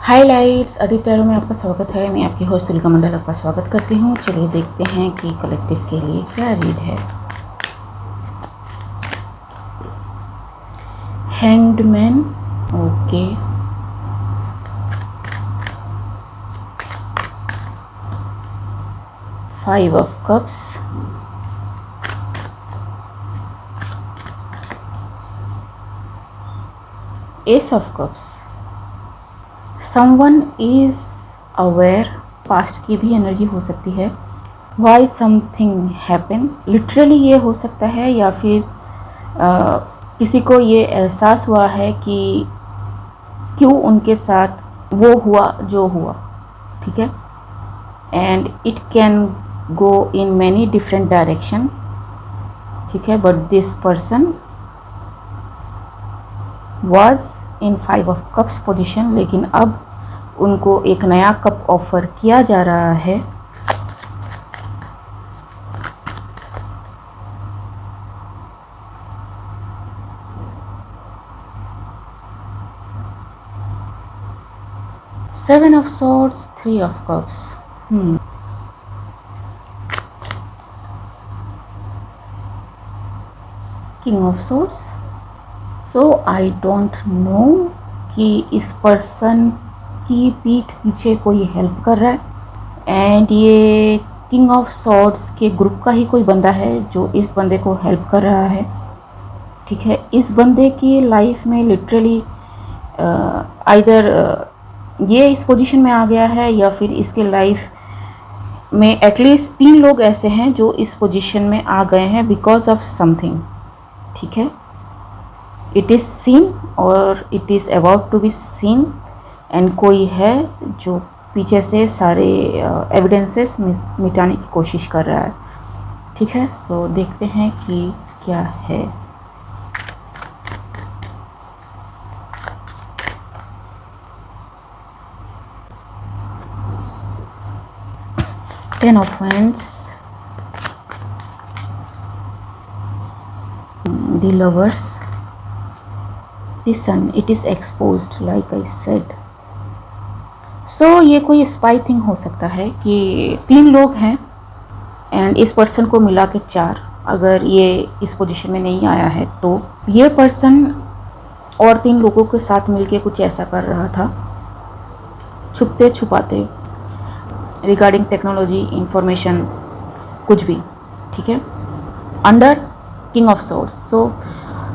Highlights Aditya में आपका स्वागत है। मैं आपकी होस्ट तुलिका मंडल आपका स्वागत करती हूँ। चलिए देखते हैं कि कलेक्टिव के लिए क्या रीड है। Hanged man, okay. Five of cups, S of cups. Someone is aware, past की भी एनर्जी हो सकती है। वाई समथिंग हैपन, लिटरली ये हो सकता है, या फिर किसी को ये एहसास हुआ है कि क्यों उनके साथ वो हुआ जो हुआ, ठीक है। And it can go in many different direction, ठीक है। But this person was in five of cups position, लेकिन अब उनको एक नया कप ऑफर किया जा रहा है। Seven of swords, three of cups. King of swords. So I don't know कि इस पर्सन की पीठ पीछे कोई हेल्प कर रहा है, एंड ये किंग ऑफ सॉर्ड्स के ग्रुप का ही कोई बंदा है जो इस बंदे को हेल्प कर रहा है, ठीक है। इस बंदे की लाइफ में लिटरली आइदर ये इस पोजीशन में आ गया है, या फिर इसके लाइफ में एटलीस्ट 3 लोग ऐसे हैं जो इस पोजीशन में आ गए हैं बिकॉज ऑफ समथिंग, ठीक है। इट इज़ सीन और it is about to be seen, and कोई है जो पीछे से सारे एविडेंसेस मिटाने की कोशिश कर रहा है, ठीक है। सो देखते हैं कि क्या है। Ten of wands, the lovers, the sun, it is exposed like I said. So ये कोई स्पाई थिंग हो सकता है कि 3 लोग हैं एंड इस पर्सन को मिला के 4, अगर ये इस पोजीशन में नहीं आया है तो ये पर्सन और 3 लोगों के साथ मिलके कुछ ऐसा कर रहा था, छुपते छुपाते, रिगार्डिंग टेक्नोलॉजी, इंफॉर्मेशन, कुछ भी, ठीक है, under king of swords. So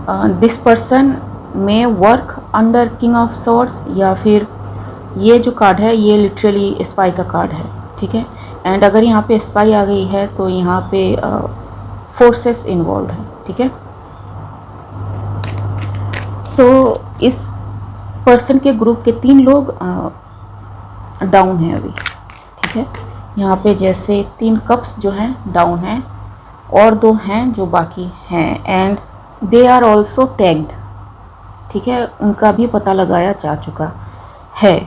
this person में work under king of swords, या फिर ये जो कार्ड है ये लिटरली स्पाई का कार्ड है, ठीक है। एंड अगर यहाँ पे स्पाई आ गई है तो यहाँ पे फोर्सेस इन्वॉल्व है, ठीक है। सो इस पर्सन के ग्रुप के 3 लोग डाउन हैं अभी, ठीक है। यहाँ पे जैसे 3 कप्स जो हैं डाउन हैं और 2 हैं जो बाकी हैं, and they are also tagged, ठीक है। उनका भी पता लगाया जा चुका है।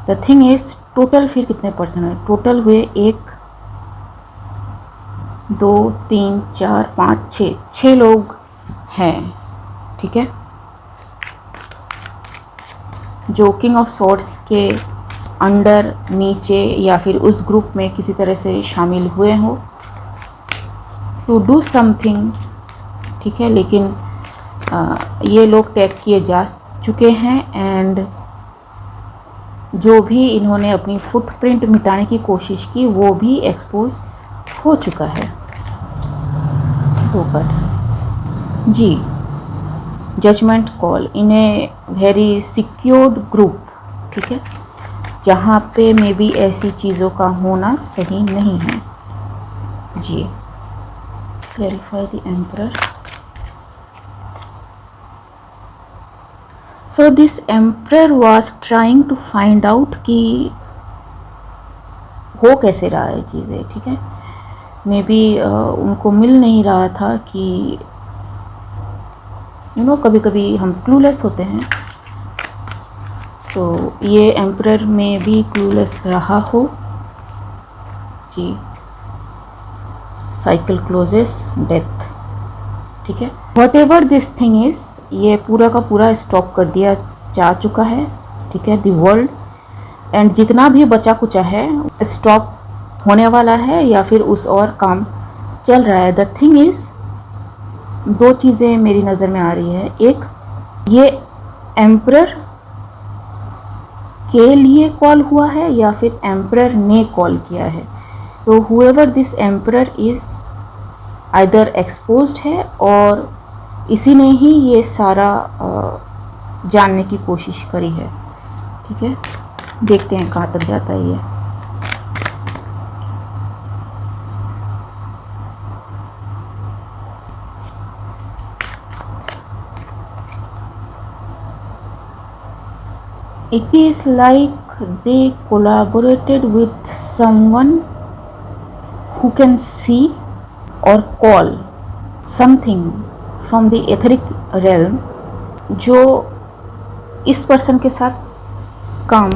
द थिंग इज टोटल फिर कितने पर्सन है? टोटल हुए 1 2 3 4 5 6 लोग हैं, ठीक है, जो किंग ऑफ सॉर्ड्स के अंडर, नीचे, या फिर उस ग्रुप में किसी तरह से शामिल हुए हो टू डू समथिंग, ठीक है। लेकिन ये लोग टैग किए जा चुके हैं, एंड जो भी इन्होंने अपनी फुटप्रिंट मिटाने की कोशिश की वो भी एक्सपोज हो चुका है। 2 कार्ड जी, judgment call in a very secured group, ठीक है, जहाँ पे मे बी ऐसी चीज़ों का होना सही नहीं है जी। Clarify the emperor. So this emperor was trying to find out कि हो कैसे रहा है चीज़ें, ठीक है। मे बी उनको मिल नहीं रहा था कि कभी कभी हम क्लूलेस होते हैं, तो ये एम्परर में भी क्लूलेस रहा हो जी। साइकिल क्लोजेस, डेथ, ठीक है। What ever this thing is, ये पूरा का पूरा स्टॉप कर दिया जा चुका है, ठीक है, द वर्ल्ड, एंड जितना भी बचा कुचा है स्टॉप होने वाला है या फिर उस और काम चल रहा है। द थिंग इज, दो चीज़ें मेरी नज़र में आ रही है। एक, ये एम्परर के लिए कॉल हुआ है या फिर एम्परर ने कॉल किया है। तो whoever this emperor is either exposed है और इसी ने ही ये सारा जानने की कोशिश करी है। ठीक है, देखते हैं कहाँ तक जाता है ये। It is like they collaborated with someone who can see or call something from the etheric realm, जो इस पर्सन के साथ काम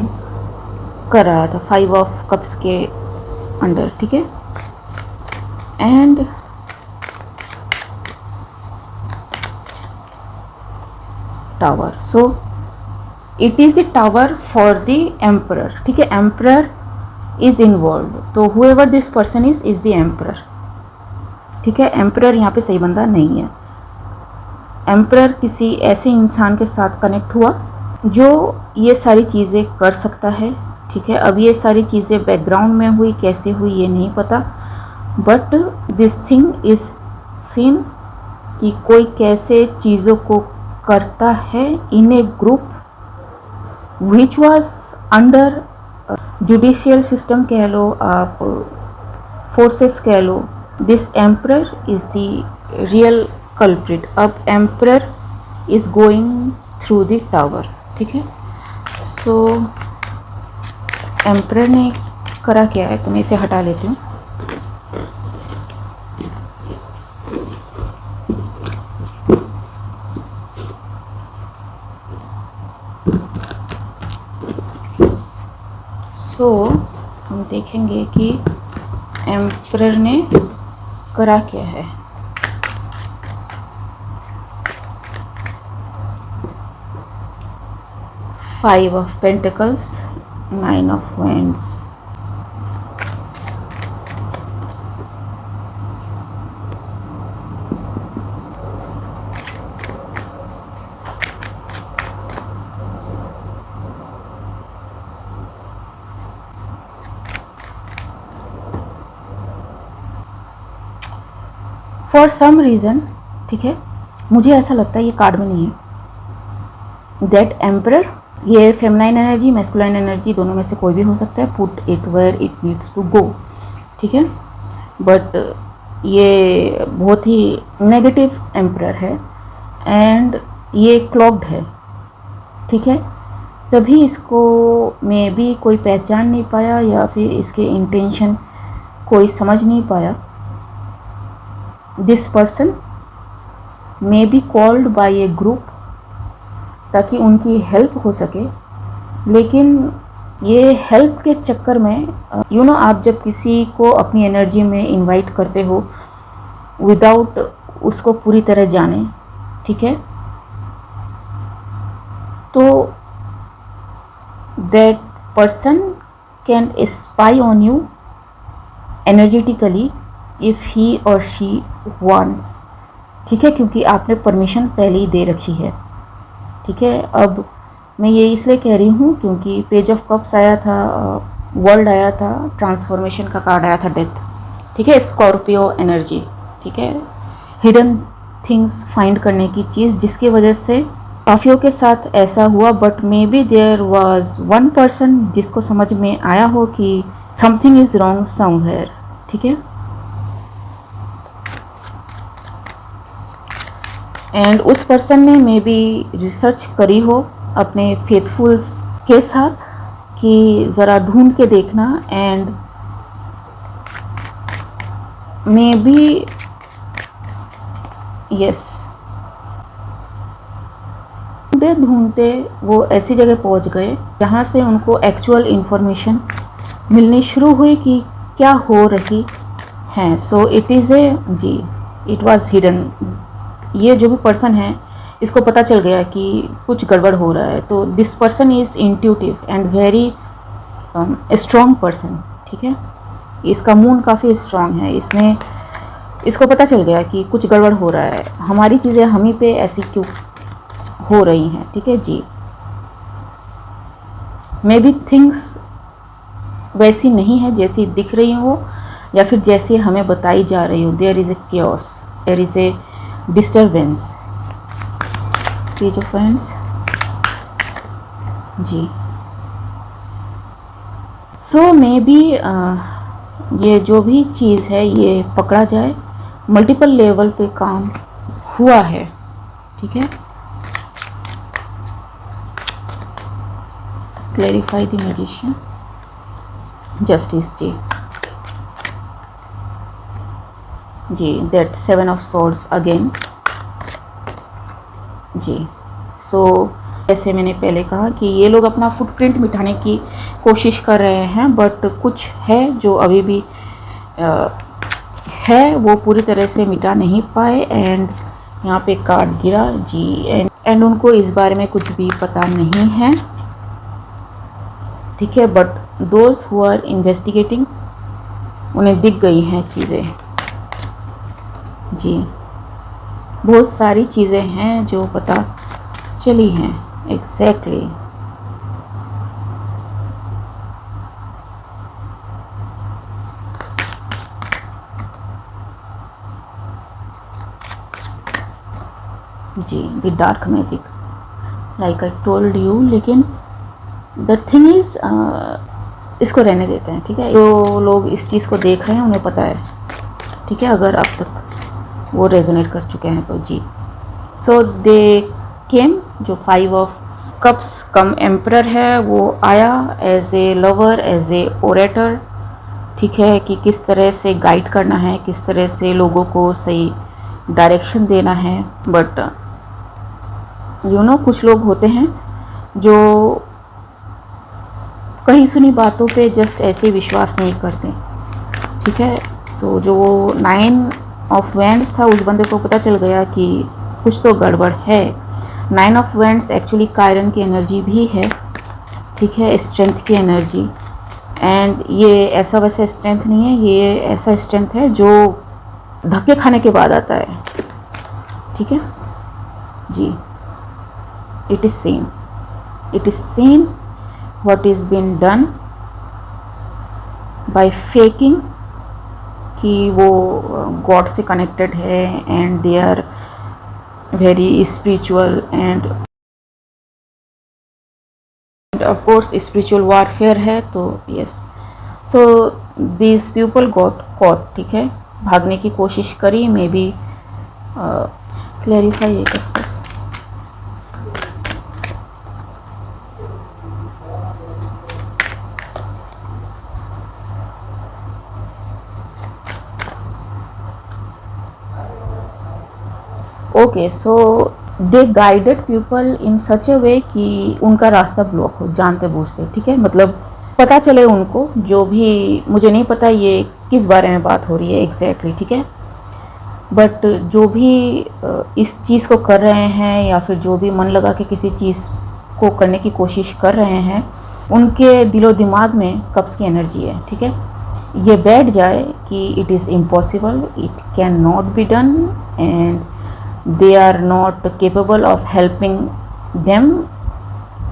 कर रहा था 5 ऑफ कप्स के अंडर। ठीक है, and tower, so it is the tower for the emperor. ठीक है, एम्परर इज इन्वॉल्व, तो whoever this person is the emperor. ठीक है, एम्परर यहाँ पे सही बंदा नहीं है। एम्परर किसी ऐसे इंसान के साथ कनेक्ट हुआ जो ये सारी चीज़ें कर सकता है। ठीक है, अब ये सारी चीज़ें बैकग्राउंड में हुई, कैसे हुई ये नहीं पता, but this thing is seen कि कोई कैसे चीज़ों को करता है in a group which was under judicial system कह लो आप, फोर्सेस कह लो। This emperor is the real culprit. अब emperor is going through the tower. ठीक है, सो एम्परर ने करा क्या है, तो मैं इसे हटा लेती हूँ। सो हम देखेंगे कि एम्परर ने करा क्या है। Five of pentacles, 9 of wands, for some reason. ठीक है, मुझे ऐसा लगता है ये कार्ड में नहीं है। दैट एम्परर, ये फेमिनाइन एनर्जी मैस्कुलाइन एनर्जी दोनों में से कोई भी हो सकता है। Put it where it needs to go. ठीक है, बट ये बहुत ही नेगेटिव एम्परर है एंड ये क्लॉग्ड है। ठीक है, तभी इसको मे बी कोई पहचान नहीं पाया या फिर इसके इंटेंशन कोई समझ नहीं पाया। This person may be called by A group ताकि उनकी हेल्प हो सके, लेकिन ये हेल्प के चक्कर में आप जब किसी को अपनी एनर्जी में इनवाइट करते हो विदाउट उसको पूरी तरह जाने, ठीक है, तो that person can spy on you energetically if he और शी वांट्स। ठीक है, क्योंकि आपने परमिशन पहले ही दे रखी है। ठीक है, अब मैं ये इसलिए कह रही हूँ क्योंकि पेज ऑफ कप्स आया था, वर्ल्ड आया था, ट्रांसफॉर्मेशन का कार्ड आया था, डेथ। ठीक है, स्कॉर्पियो एनर्जी। ठीक है, हिडन थिंग्स फाइंड करने की चीज़, जिसकी वजह से काफियों के साथ ऐसा हुआ। But maybe there was one person जिसको समझ में आया हो कि समथिंग इज रॉन्ग समवेयर। ठीक है, एंड उस पर्सन ने मे बी रिसर्च करी हो अपने फेथफुल्स के साथ कि ज़रा ढूंढ के देखना, एंड मे बी यस, ढूंढते वो ऐसी जगह पहुंच गए जहाँ से उनको एक्चुअल इन्फॉर्मेशन मिलनी शुरू हुई कि क्या हो रही है। सो इट इज़ ए जी, इट वाज हिडन। ये जो भी पर्सन है इसको पता चल गया कि कुछ गड़बड़ हो रहा है। तो this person is intuitive and very strong person, ठीक है। इसका मून काफ़ी स्ट्रॉन्ग है। इसको पता चल गया कि कुछ गड़बड़ हो रहा है, हमारी चीज़ें हम ही पे ऐसी क्यों हो रही हैं, ठीक है जी। मे बी थिंग्स वैसी नहीं है जैसी दिख रही हो या फिर जैसे हमें बताई जा रही हो। There is a chaos, there is a disturbance. Page of pens जी। सो मे बी ये जो भी चीज़ है ये पकड़ा जाए, मल्टीपल लेवल पे काम हुआ है, ठीक है। क्लैरिफाई द मैजिशियन, जस्टिस जी, दैट 7 ऑफ सोर्ड्स अगेन जी। सो जैसे मैंने पहले कहा कि ये लोग अपना फुटप्रिंट मिटाने की कोशिश कर रहे हैं, बट कुछ है जो अभी भी है वो पूरी तरह से मिटा नहीं पाए। एंड यहाँ पे कार्ड गिरा जी। एंड उनको इस बारे में कुछ भी पता नहीं है, ठीक है। But those who are investigating, उन्हें दिख गई हैं चीज़ें जी। बहुत सारी चीज़ें हैं जो पता चली हैं एग्जैक्टली। जी, the dark magic like I told you. लेकिन द थिंग इज़ इसको रहने देते हैं, ठीक है। जो लोग इस चीज़ को देख रहे हैं उन्हें पता है, ठीक है, अगर अब तक वो रेजोनेट कर चुके हैं तो जी। सो दे केम, जो 5 ऑफ कप्स कम एम्परर है वो आया as a lover, as a orator, ठीक है, कि किस तरह से गाइड करना है, किस तरह से लोगों को सही डायरेक्शन देना है। बट यू नो कुछ लोग होते हैं जो कहीं सुनी बातों पे जस्ट ऐसे विश्वास नहीं करते, ठीक है। सो जो 9 ऑफ वैंड्स था उस बंदे को पता चल गया कि कुछ तो गड़बड़ है। 9 ऑफ वैंड्स एक्चुअली कायरन की एनर्जी भी है, ठीक है, स्ट्रेंथ की एनर्जी। एंड ये ऐसा वैसा स्ट्रेंथ नहीं है, ये ऐसा स्ट्रेंथ है जो धक्के खाने के बाद आता है, ठीक है जी। It is seen what is been done by faking कि वो गॉड से कनेक्टेड है and they are very spiritual and of course spiritual warfare है। तो yes, so this people got caught, ठीक है, भागने की कोशिश करी। मे बी क्लैरिफाई एक of course. Okay, so they guided people in such a way कि उनका रास्ता ब्लॉक हो, जानते बूझते, ठीक है। मतलब पता चले उनको, जो भी, मुझे नहीं पता ये किस बारे में बात हो रही है एग्जैक्टली, ठीक है। बट जो भी इस चीज़ को कर रहे हैं या फिर जो भी मन लगा के किसी चीज़ को करने की कोशिश कर रहे हैं, उनके दिलो दिमाग में कब्ज़ की एनर्जी है, ठीक है। ये बैठ जाए कि it is impossible, it can not be done and they are not capable of helping them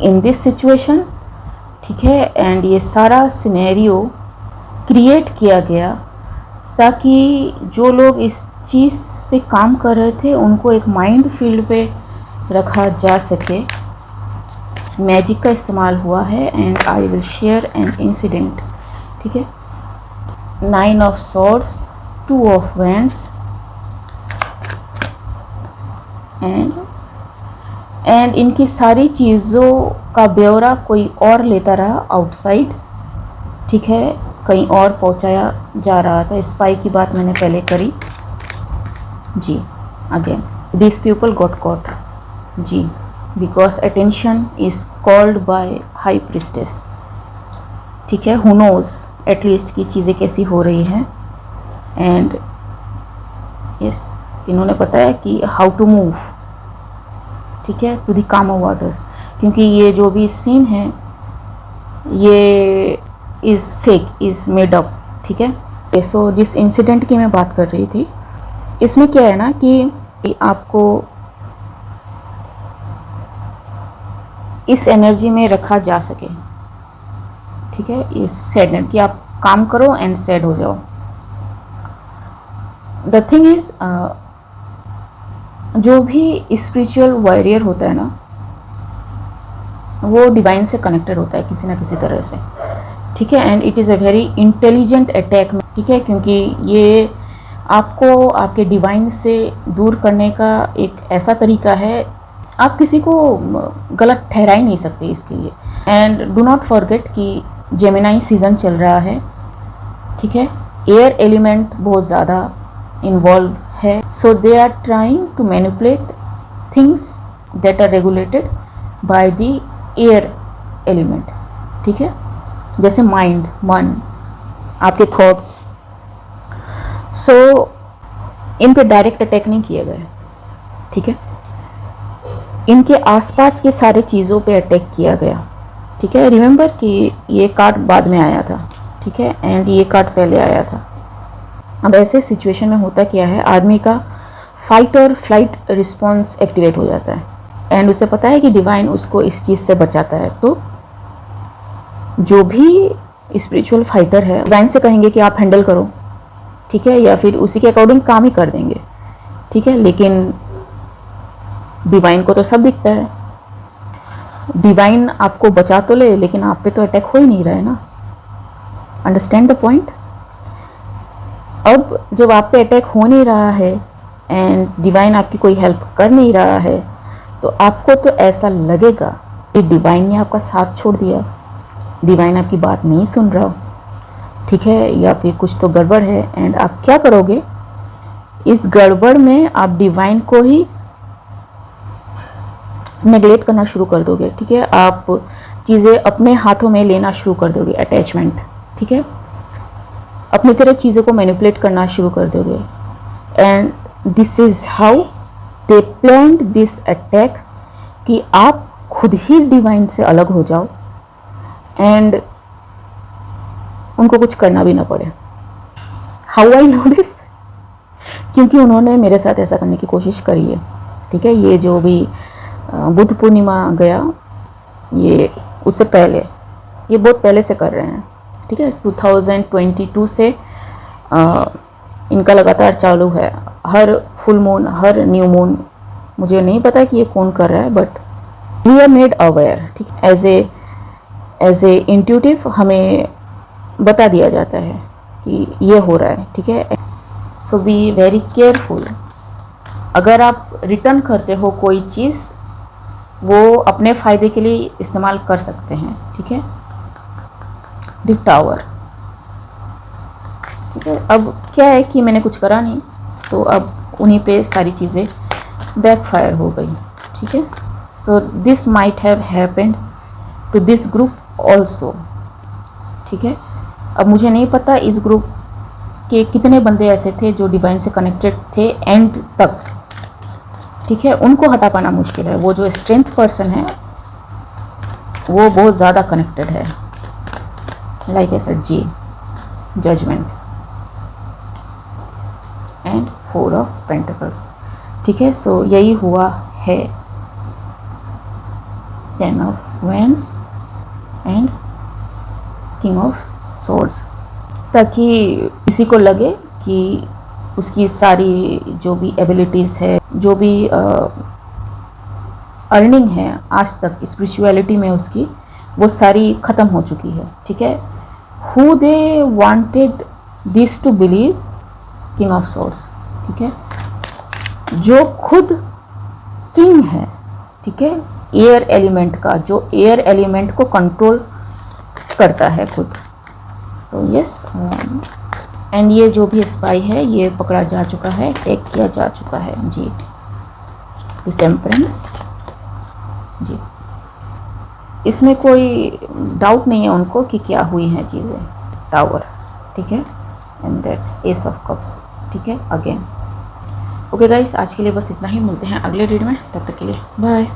in this situation, ठीक है। एंड ये सारा सिनेरियो क्रिएट किया गया ताकि जो लोग इस चीज़ पे काम कर रहे थे उनको एक माइंड फील्ड पे रखा जा सके। मैजिक का इस्तेमाल हुआ है and I will share an incident, ठीक है। 9 of swords, 2 of wands and इनकी सारी चीज़ों का ब्यौरा कोई और लेता रहा आउटसाइड, ठीक है, कहीं और पहुंचाया जा रहा था। स्पाई की बात मैंने पहले करी जी। Again this people got caught जी, because attention is called by high priestess, ठीक है। हु नोज एटलीस्ट की चीज़ें कैसी हो रही हैं। एंड यस, इन्होंने बताया कि हाउ टू मूव, ठीक है, टू द कामर वाटर, क्योंकि ये जो भी सीन है ये is fake, is made up, ठीक है। सो जिस इंसिडेंट की मैं बात कर रही थी, इसमें क्या है ना कि आपको इस एनर्जी में रखा जा सके, ठीक है, इस सैडनेस कि आप काम करो एंड सैड हो जाओ। द थिंग इज जो भी स्पिरिचुअल वॉरियर होता है ना, वो डिवाइन से कनेक्टेड होता है किसी ना किसी तरह से, ठीक है। And it is a very intelligent attack, ठीक है, क्योंकि ये आपको आपके डिवाइन से दूर करने का एक ऐसा तरीका है, आप किसी को गलत ठहरा ही नहीं सकते इसके लिए। एंड डू नॉट फॉरगेट कि जेमिनाई सीज़न चल रहा है, ठीक है, एयर एलिमेंट बहुत ज़्यादा इन्वॉल्व है। So they are trying to manipulate things that are regulated by the air element, ठीक है, जैसे माइंड, मन, आपके थॉट्स। सो इन पे डायरेक्ट अटैक नहीं किए गए, ठीक है, इनके आसपास के सारे चीज़ों पे अटैक किया गया, ठीक है। रिमेंबर कि ये कार्ड बाद में आया था, ठीक है, एंड ये कार्ड पहले आया था। अब ऐसे सिचुएशन में होता क्या है, आदमी का फाइट और फ्लाइट रिस्पॉन्स एक्टिवेट हो जाता है, एंड उसे पता है कि डिवाइन उसको इस चीज़ से बचाता है। तो जो भी स्पिरिचुअल फाइटर है, डिवाइन से कहेंगे कि आप हैंडल करो, ठीक है, या फिर उसी के अकॉर्डिंग काम ही कर देंगे, ठीक है। लेकिन डिवाइन को तो सब दिखता है, डिवाइन आपको बचा तो ले, लेकिन आप पे तो अटैक हो ही नहीं रहा है ना। Understand the point. अब जब आप पे अटैक हो नहीं रहा है एंड डिवाइन आपकी कोई हेल्प कर नहीं रहा है, तो आपको तो ऐसा लगेगा कि डिवाइन ने आपका साथ छोड़ दिया, डिवाइन आपकी बात नहीं सुन रहा, ठीक है, या फिर कुछ तो गड़बड़ है। एंड आप क्या करोगे, इस गड़बड़ में आप डिवाइन को ही नेगलेक्ट करना शुरू कर दोगे, ठीक है, आप चीज़ें अपने हाथों में लेना शुरू कर दोगे, अटैचमेंट, ठीक है, अपनी तरह चीज़ों को मैनिपुलेट करना शुरू कर दोगे। And this is how they planned this attack, कि आप खुद ही डिवाइन से अलग हो जाओ एंड उनको कुछ करना भी ना पड़े। हाउ आई नो दिस, क्योंकि उन्होंने मेरे साथ ऐसा करने की कोशिश करी है, ठीक है। ये जो भी बुद्ध पूर्णिमा गया, ये उससे पहले, ये बहुत पहले से कर रहे हैं, ठीक है, 2022 से इनका लगातार चालू है। हर फुल मून, हर न्यू मून, मुझे नहीं पता कि ये कौन कर रहा है, but we are made aware, ठीक है, एज ए इंट्यूटिव हमें बता दिया जाता है कि ये हो रहा है, ठीक है। सो बी वेरी केयरफुल। अगर आप रिटर्न करते हो कोई चीज़, वो अपने फ़ायदे के लिए इस्तेमाल कर सकते हैं, ठीक है। द टावर, ठीक है। अब क्या है कि मैंने कुछ करा नहीं, तो अब उन्हीं पे सारी चीज़ें बैकफायर हो गई, ठीक है। So this might have happened to this group also, ठीक है। अब मुझे नहीं पता इस ग्रुप के कितने बंदे ऐसे थे जो डिवाइन से कनेक्टेड थे एंड तक, ठीक है, उनको हटा पाना मुश्किल है। वो जो स्ट्रेंथ पर्सन है वो बहुत ज़्यादा कनेक्टेड है, लाइक ऐसा जी, जजमेंट एंड 4 ऑफ पेंटिकल्स, ठीक है। सो यही हुआ है, 10 of wands and king of swords, ताकि किसी को लगे कि उसकी सारी जो भी एबिलिटीज़ है, जो भी अर्निंग है आज तक स्पिरिचुअलिटी में उसकी, वो सारी ख़त्म हो चुकी है, ठीक है। Who they wanted this to believe, king of swords, ठीक है, जो खुद किंग है, ठीक है, एयर एलिमेंट का, जो एयर एलिमेंट को कंट्रोल करता है खुद। सो यस, एंड ये जो भी स्पाई है ये पकड़ा जा चुका है, टेक किया जा चुका है जी। द टेम्परेंस जी, इसमें कोई डाउट नहीं है उनको कि क्या हुई हैं चीज़ें। टावर, ठीक है, and that S of cups, ठीक है, अगेन ओके गाइस, आज के लिए बस इतना ही, मिलते हैं अगले रीड में, तब तक के लिए बाय।